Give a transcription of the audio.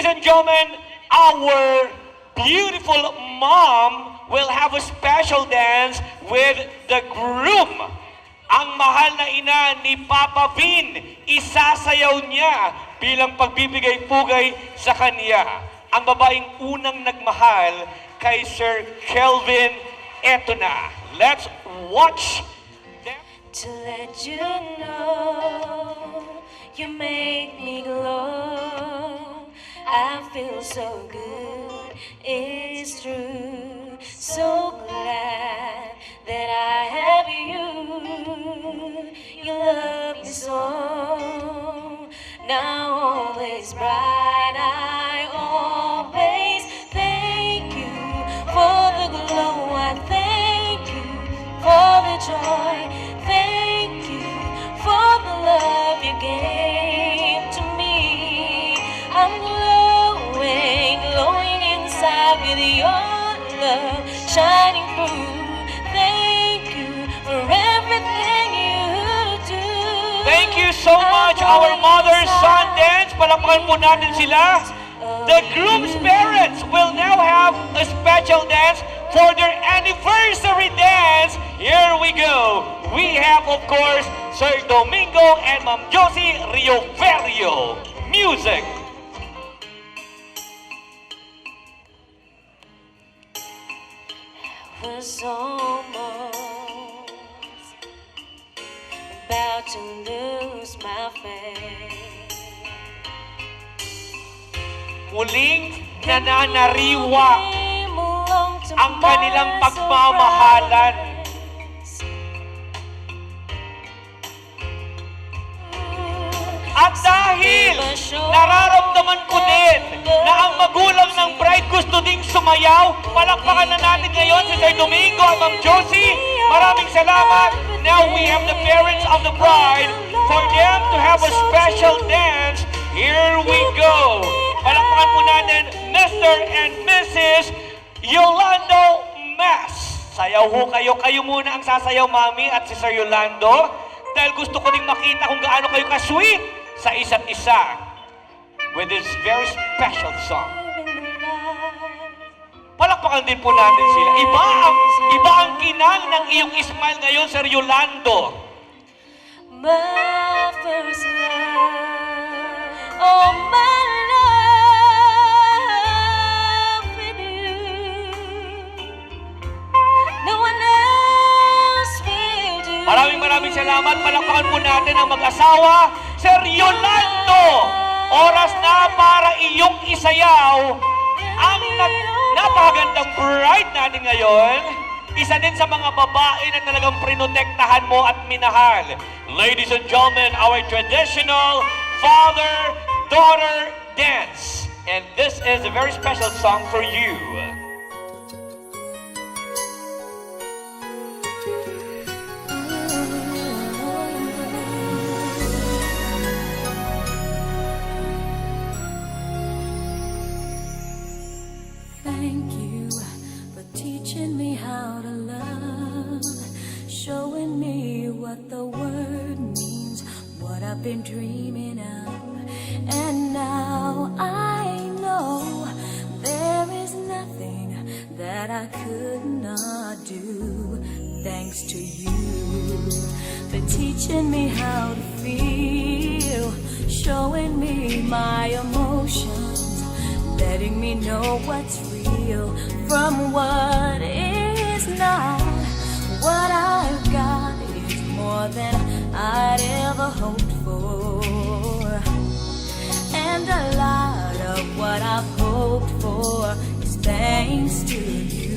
and gentlemen, our beautiful mom will have a special dance with the groom. Ang mahal na ina ni Papa Vin, isasayaw niya bilang pagbibigay-pugay sa kanya. Ang babaeng unang nagmahal kay Sir Kelvin, eto na. Let's watch them. To let you know, you make me glow. I feel so good, it's true. So glad that I have you. You love me so. Now always bright, I always thank you for the glow. I thank you for the joy. Thank you for the love you gave to me. I'm glowing, glowing inside with your love shining through. Thank you for everything you do. Thank you so much, our mother-son dance. Palakpakan po natin sila. The groom's parents will now have a special dance for their anniversary dance. Here we go. We have, of course, Sir Domingo and Ma'am Jhosie Rioverio. Music. Was almost about to lose my faith. Muling nananariwa ang kanilang pagmamahalan. At dahil nararamdaman ko din na ang magulang ng bride gusto ding sumayaw, palakpakan na natin ngayon si Sir Domingo at Ma'am Jhosie. Maraming salamat. Now we have the parents of the bride for them to have a special dance. Here we go. Palakpakan po natin Mr. and Mrs. Yolando Mas. Sayaw ho kayo. Kayo muna ang sasayaw, Mami, at si Sir Yolando. Dahil gusto ko ding makita kung gaano kayo ka-sweet sa isa't isa with this very special song. Palakpakan din po natin sila. Iba ang kinang ng iyong smile ngayon, Sir Yolando. My first love, oh my love with you. No one else will do. Maraming salamat. Palakpakan po natin ang mag-asawa, Sir Yolando. Oras na para iyong isayaw ang napakagandang bride natin ngayon. Isa din sa mga babae na talagang prinotektahan mo at minahal. Ladies and gentlemen, our traditional father-daughter dance. And this is a very special song for you. Thank you for teaching me how to love, showing me what the word means, what I've been dreaming of. And now I know there is nothing that I could not do. Thanks to you for teaching me how to feel, showing me my emotions, letting me know what's real from what is not. What I've got is more than I'd ever hoped for, and a lot of what I've hoped for is thanks to you.